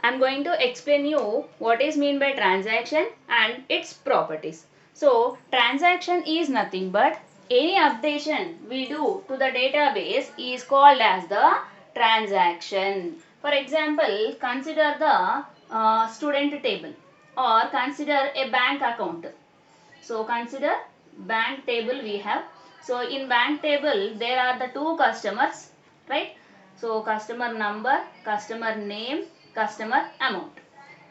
I'm going to explain you what is mean by transaction and its properties. So transaction is nothing but any updation we do to the database is called as the transaction. For example, consider the student table or consider a bank account. So consider bank table we have. So in bank table there are the two customers, right? So customer number, customer name, customer amount.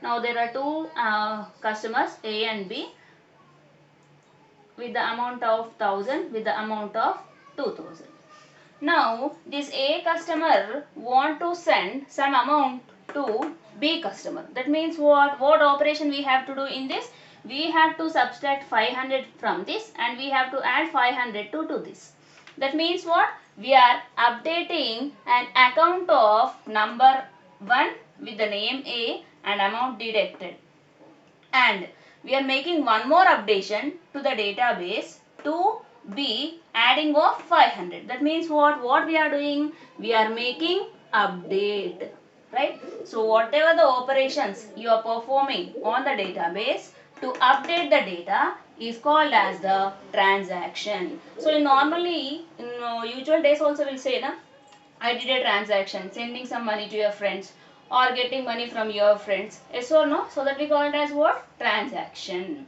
Now there are two customers A and B with the amount of 1000 with the amount of 2000. Now this A customer want to send some amount to B customer. That means what operation we have to do in this? We have to subtract 500 from this and we have to add 500 to this. That means what? We are updating an account of number 1 with the name A and amount deducted. And we are making one more updation to the database to be adding of 500. That means what we are doing? We are making update, right? So whatever the operations you are performing on the database to update the data is called as the transaction. So normally in usual days also we'll say na, I did a transaction, sending some money to your friends or getting money from your friends. Yes or no? So that we call it as what? Transaction.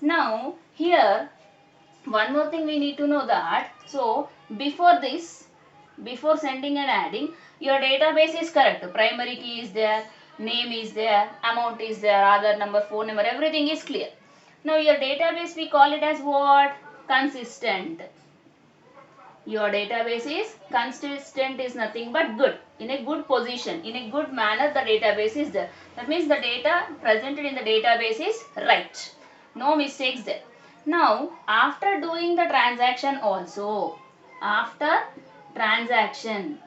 Now here one more thing we need to know that. So before this, before sending and adding, your database is correct. Primary key is there, name is there, amount is there, Aadhaar number, phone number, everything is clear. Now your database we call it as what? Consistent. Your database is consistent is nothing but good. In a good position, in a good manner the database is there. That means the data presented in the database is right. No mistakes there. Now after doing the transaction also, after transaction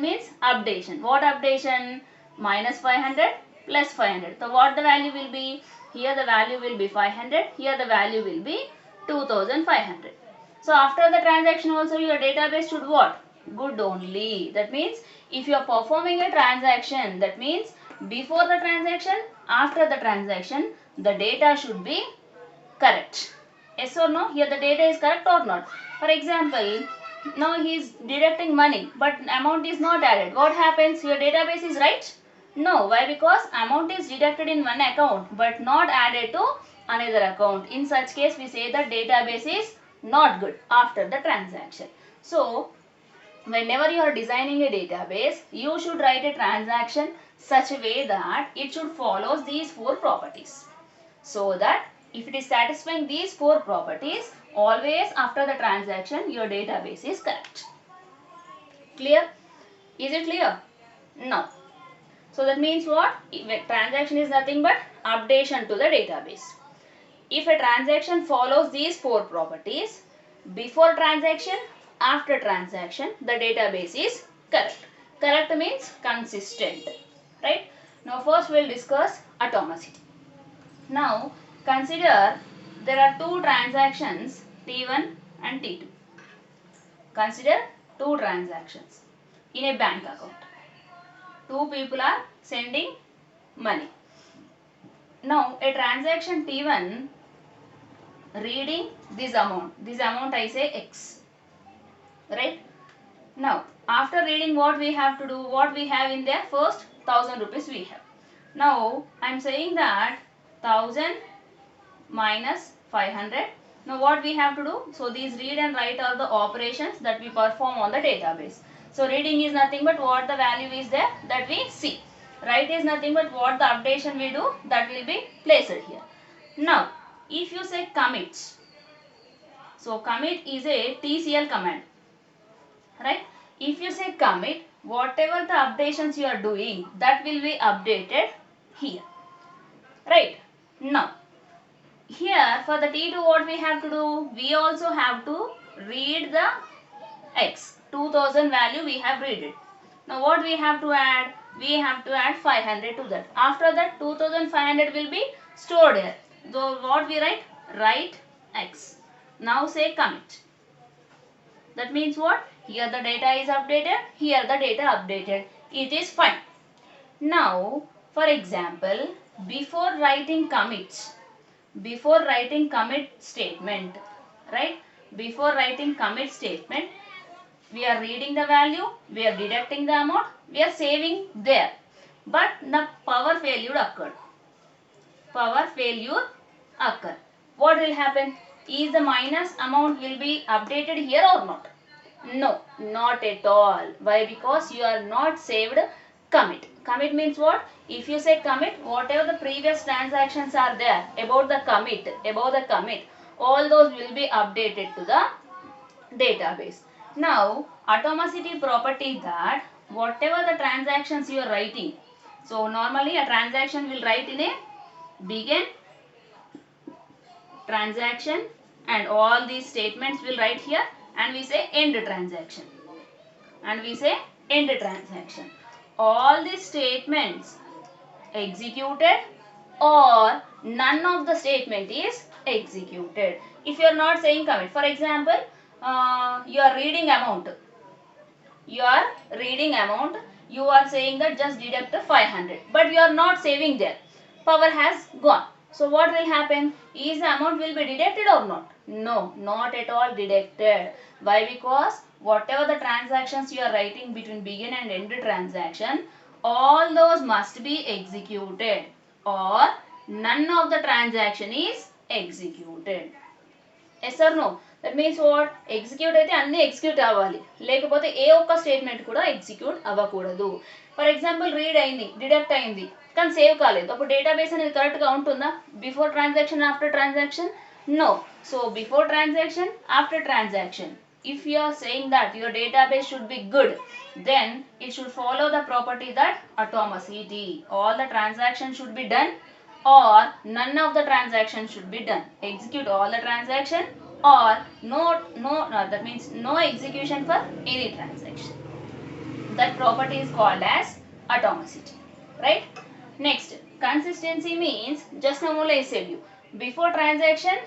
means updation. What updation? Minus 500 plus 500. So what the value will be? Here the value will be 500. Here the value will be 2500. So after the transaction also your database should what? Good only. That means if you are performing a transaction, that means before the transaction, after the transaction, the data should be correct. Yes or no? Here the data is correct or not. For example, now he is deducting money but amount is not added. What happens? Your database is right? No. Why? Because amount is deducted in one account but not added to another account. In such case we say that database is not good after the transaction. So whenever you are designing a database, you should write a transaction such a way that it should follow these four properties. So that if it is satisfying these four properties, always after the transaction your database is correct. Clear? Is it clear? No. So that means what? Transaction is nothing but updation to the database. If a transaction follows these four properties, before transaction, after transaction, the database is correct. Correct means consistent, right? Now first we will discuss atomicity. Now consider there are two transactions T1 and T2. Consider two transactions in a bank account. Two people are sending money. Now a transaction T1 reading this amount I say X, right? Now after reading what we have to do, what we have in there, first 1000 rupees we have. Now I am saying that 1000 minus 500. Now what we have to do? So these read and write are the operations that we perform on the database. So reading is nothing but what the value is there that we see. Write is nothing but what the updation we do that will be placed here. Now if you say commit, so commit is a TCL command, right? If you say commit, whatever the updations you are doing that will be updated here, right? Now here for the T2 what we have to do? We also have to read the X. 2000 value we have read it. Now what we have to add? We have to add 500 to that. After that 2500 will be stored here. So what we write? Write X. Now say commit. That means what? Here the data is updated. Here the data updated. It is fine. Now For example, before writing commit statement, right? Before writing commit statement, we are reading the value, we are deducting the amount, we are saving there. But the power failure occurred. What will happen? Is the minus amount will be updated here or not? No, not at all. Why? Because you are not saved commit. Commit means what? If you say commit, whatever the previous transactions are there about the commit, all those will be updated to the database. Now, atomicity property that whatever the transactions you are writing, so normally a transaction will write in a begin transaction and all these statements will write here, and we say end transaction. All these statements executed or none of the statement is executed. If you are not saying commit, for example, you are reading amount, you are saying that just deduct 500, but you are not saving there, power has gone. So what will happen? Is the amount will be deducted or not? No, not at all deducted. Why? Because whatever the transactions you are writing between begin and end transaction, all those must be executed or none of the transaction is executed. Yes or no? That means what? Execute అయితే అన్నీ execute అవ్వాలి, లేకపోతే ఏ ఒక్క statement కూడా execute అవ్వకూడదు. For example read అయింది, deduct అయింది, కానీ సేవ్ కాలేదు, అప్పుడు డేటాబేస్ అనేది కరెక్ట్గా ఉంటుందా? Before transaction, after transaction? No. So before transaction, after transaction, if you are saying that your database should be good, then it should follow the property that atomicity. All the transactions should be done or none of the transactions should be done. Execute all the transaction or that means no execution for any transaction. That property is called as atomicity, right? Next, consistency means just now only I said you, before transaction,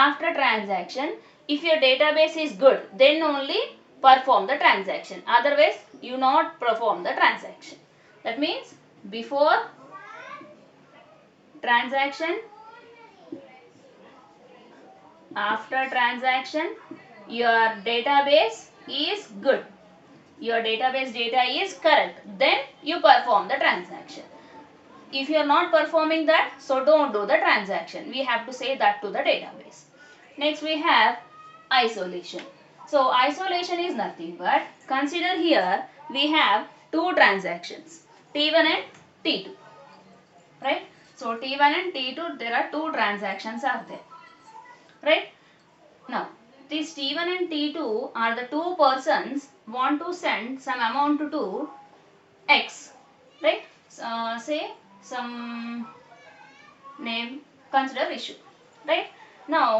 after transaction, if your database is good, then only perform the transaction, otherwise you not perform the transaction. That means before transaction, after transaction, your database is good, your database data is correct, then you perform the transaction. If you are not performing that, so don't do the transaction. We have to say that to the database. Next we have isolation. So isolation is nothing but, consider here we have two transactions, T1 and T2, right? So T1 and T2, there are two transactions are there, right? Now these T1 and T2 are the two persons want to send some amount to X, right? Say some name, consider issue, right? Now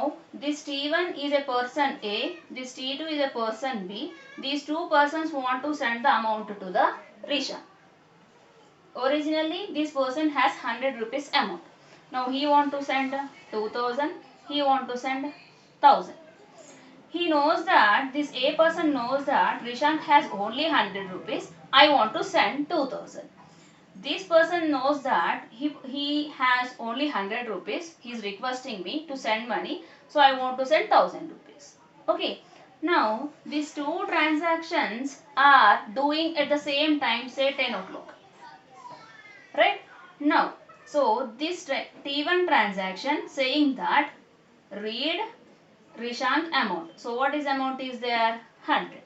this T1 is a person A, this T2 is a person B. These two persons want to send the amount to the Risha. Originally this person has 100 rupees amount. Now he want to send 2000, he want to send 1000. He knows that, this A person knows that Rishank has only 100 rupees, I want to send 2000. This person knows that he has only 100 rupees, he is requesting me to send money, so I want to send 1000 rupees. Okay, now these two transactions are doing at the same time, say 10 o'clock, right? Now so this T1 transaction saying that read Rishank amount, so what is amount is there? 100.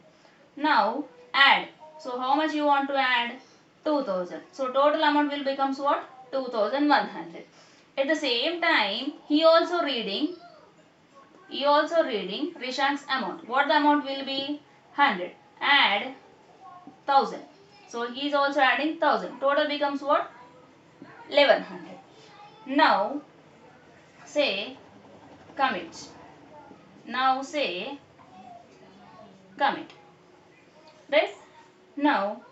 Now add, so how much you want to add? 2000. So total amount will becomes what? 2100. At the same time he also reading Rishank's amount. What the amount will be? 100. Add 1000. So he is also adding 1000. Total becomes what? 1100. Now say commit. Right? Now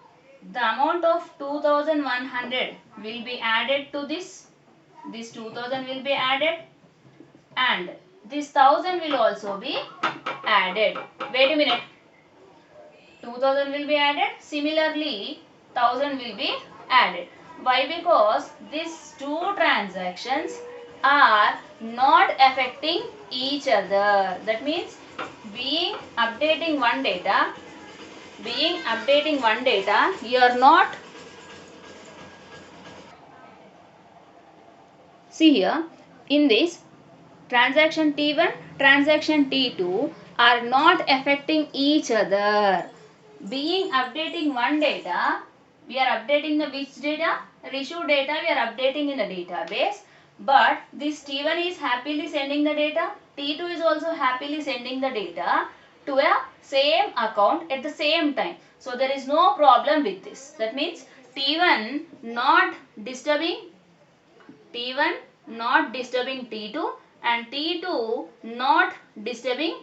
the amount of 2100 will be added to this 2000 will be added, and this 1000 will also be added. Wait a minute, 2000 will be added, similarly 1000 will be added. Why? Because these two transactions are not affecting each other. That means being updating one data, you are not. See here, in this transaction T1, transaction T2 are not affecting each other. Being updating one data, we are updating the which data? Issue data we are updating in the database. But this T1 is happily sending the data. T2 is also happily sending the data to a same account at the same time. So there is no problem with this. That means T1 not disturbing T1 not disturbing T2 and T2 not disturbing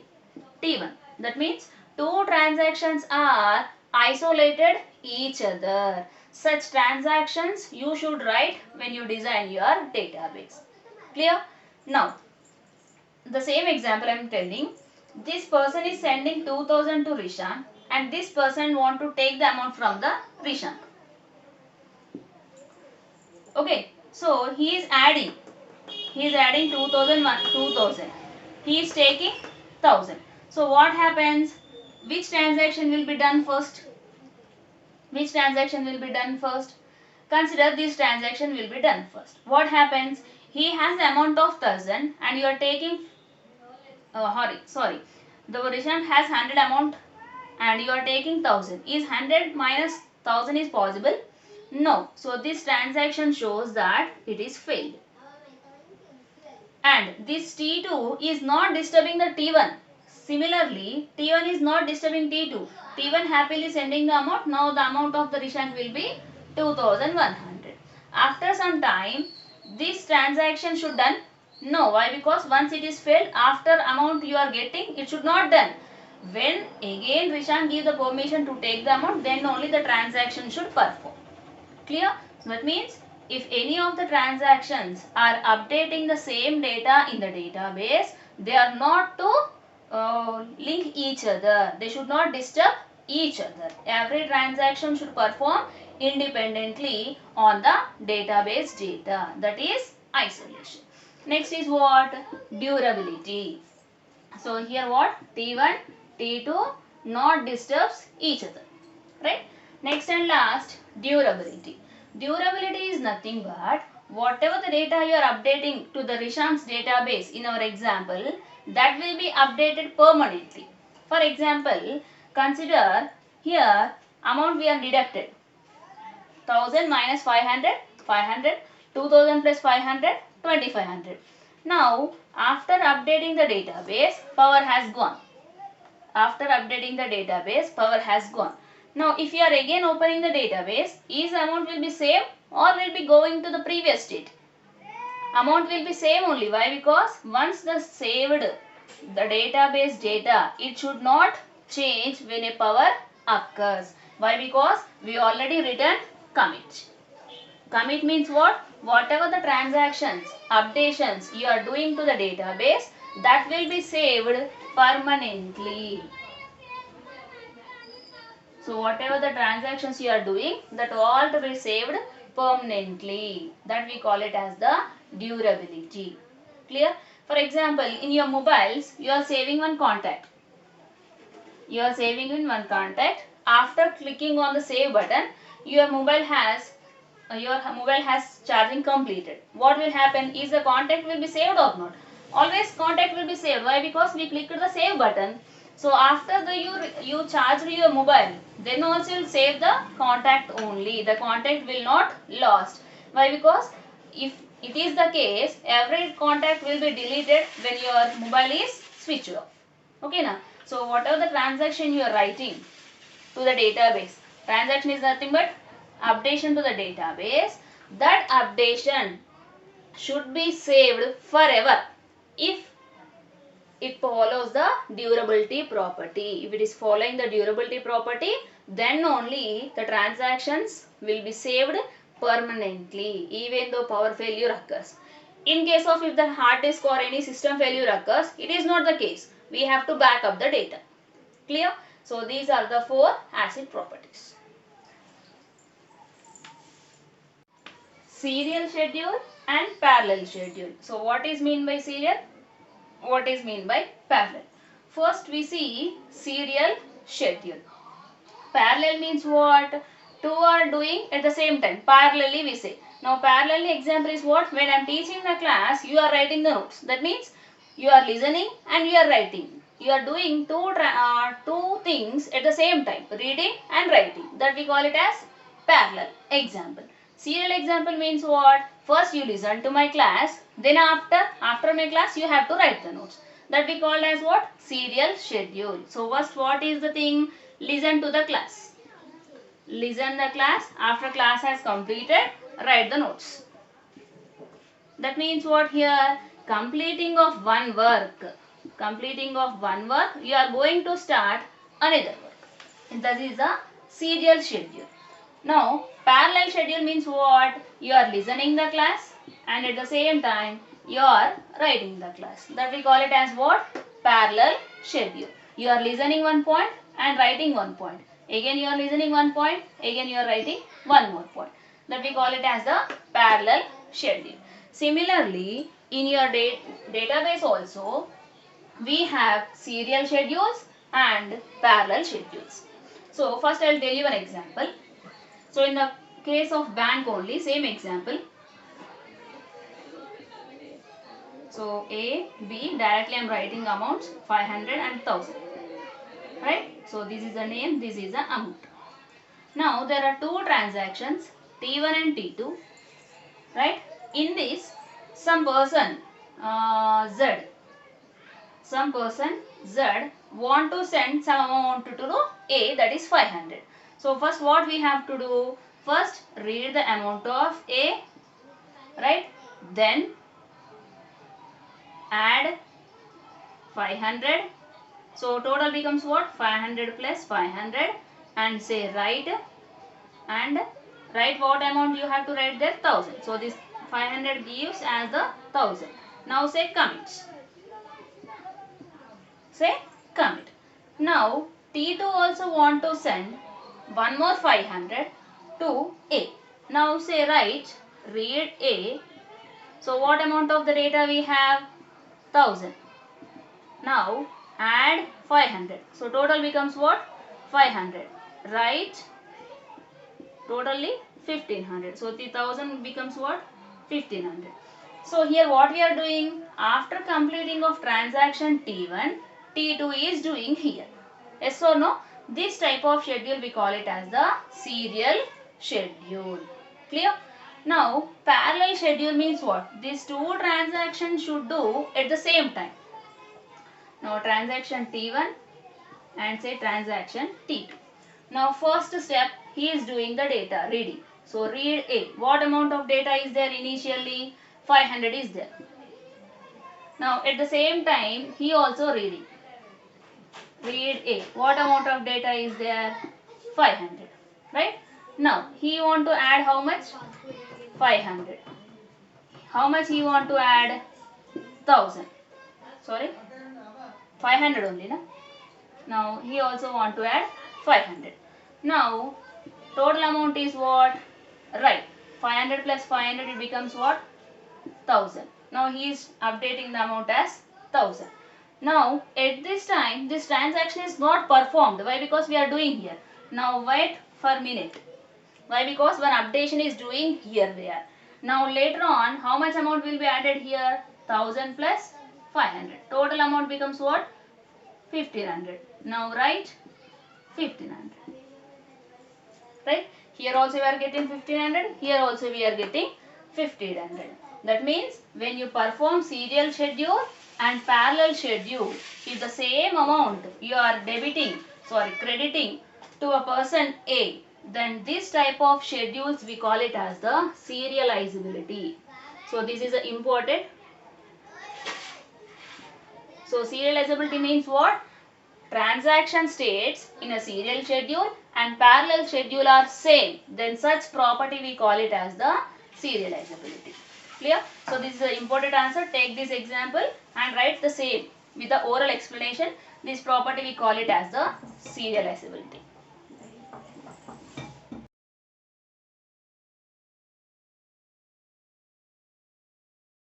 T1. That means two transactions are isolated each other. Such transactions you should write when you design your database. Clear? Now, the same example I am telling. This person is sending 2000 to Rishan and this person want to take the amount from the Rishan. Okay, so he is adding 2000. He is taking 1000. So what happens? Which transaction will be done first? Consider this transaction will be done first. What happens? He has the amount of 1000 and you are taking the Rishan has 100 amount and you are taking 1000. Is 100 minus 1000 is possible? No. So this transaction shows that it is failed. And this T2 is not disturbing the T1. Similarly, T1 is not disturbing T2. T1 happily sending the amount. Now the amount of the Rishank will be 2100. After some time, this transaction should done. No, why? Because once it is failed, after amount you are getting, it should not done. When again Rishank give the permission to take the amount, then only the transaction should perform. Clear? So that means if any of the transactions are updating the same data in the database, they are not to link each other. They should not disturb each other. Every transaction should perform independently on the database data. That is isolation. Next is what? Durability. So here what? T1, T2 not disturbs each other. Right? Next and last, durability. Durability is nothing but whatever the data you are updating to the Rishank's database in our example, that will be updated permanently. For example, consider here amount we are deducted. 1000 minus 500, 500, 2000 plus 500, 2500. Now, after updating the database, power has gone. Power has gone. Now, if you are again opening the database, is amount will be same or will be going to the previous state? Amount will be same only. Why? Because once the saved the database data, it should not change when a power occurs. Why? Because we already written commit. Commit means what? Whatever the transactions, updations you are doing to the database, that will be saved permanently. So whatever the transactions you are doing, that all to be saved permanently. That we call it as the durability. Clear? For example, in your mobiles, you are saving one contact. After clicking on the save button, your mobile has charging completed. What will happen? Is the contact will be saved or not? Always contact will be saved. Why? Because we clicked the save button. So after you charge your mobile, then also you'll save the contact only. The contact will not lost. Why? Because if it is the case, every contact will be deleted when your mobile is switched off. Okay now. So whatever the transaction you are writing to the database, transaction is nothing but updation to the database. That updation should be saved forever if it follows the durability property. If it is following the durability property, then only the transactions will be saved permanently even though power failure occurs. In case of if the hard disk or any system failure occurs, it is not the case. We have to back up the data. Clear? So these are the 4 ACID properties. serial schedule and parallel schedule. So what is mean by serial? What is mean by parallel? First we see serial schedule. Parallel means what? Two are doing at the same time. Parallelly we say. Now parallelly example is what? When I am teaching the class, you are writing the notes. That means you are listening and you are writing. You are doing two things at the same time. Reading and writing. That we call it as parallel example. Serial example means what? First you listen to my class. Then after my class you have to write the notes. That we call as what? Serial schedule. So first what is the thing? Listen to the class. Listen the class. After class has completed, write the notes. That means what here? Completing of one work. Completing of one work, you are going to start another work. And that is a serial schedule. Now, parallel schedule means what? You are listening the class and at the same time you are writing the class. That we call it as what? Parallel schedule. You are listening one point and writing one point. Again you are listening one point, again you are writing one more point. That we call it as the parallel schedule. Similarly, in your database also, we have serial schedules and parallel schedules. So first I will tell you an example. So in the case of bank only, same example. So A, B, directly I am writing amounts 500 and 1000. Right? So this is the name, this is the amount. Now there are two transactions, T1 and T2. Right? In this, some person Z want to send some amount to A, that is 500. So first what we have to do? First read the amount of A, right? Then add 500. So total becomes what? 500 plus 500 and say write what amount you have to write there? 1000. So this 500 gives as the 1000. Now say commit. Say commit. Now T2 also want to send one more 500 to A. Now say write read A. So what amount of the data we have? 1000. Now add 500. So total becomes what? 500. Write totally 1500. So the 1000 becomes what? 1500. So here what we are doing? After completing of transaction T1, T2 is doing here. Yes or no? This type of schedule we call it as the serial schedule. Clear? Now parallel schedule means what? These two transactions should do at the same time. Now transaction T1 and say transaction T2. Now first step, he is doing the data reading. So read A. What amount of data is there initially? 500 is there. Now at the same time he also reading. Read A. What amount of data is there? 500. Right? Now he want to add how much? 500. How much he want to add? 1000. Sorry? 500 only, na? Now he also want to add 500. Now total amount is what? Right. 500 plus 500 it becomes what? 1000. Now he is updating the amount as 1000. Now at this time this transaction is not performed. Why? Because we are doing here. Now wait for a minute. Why? Because one updation is doing here there. Now later on how much amount will be added here? 1000 plus 500. Total amount becomes what? 1500. Now write 1500. Right? Here also we are getting 1500. Here also we are getting 1500. That means when you perform serial schedule and parallel schedule, if the same amount you are crediting to a person A, then this type of schedules we call it as the serializability. So this is important. So serializability means what? Transaction states in a serial schedule and parallel schedule are same. Then such property we call it as the serializability. Clear? So this is the important answer. Take this example and write the same with the oral explanation. This property we call it as the serializability.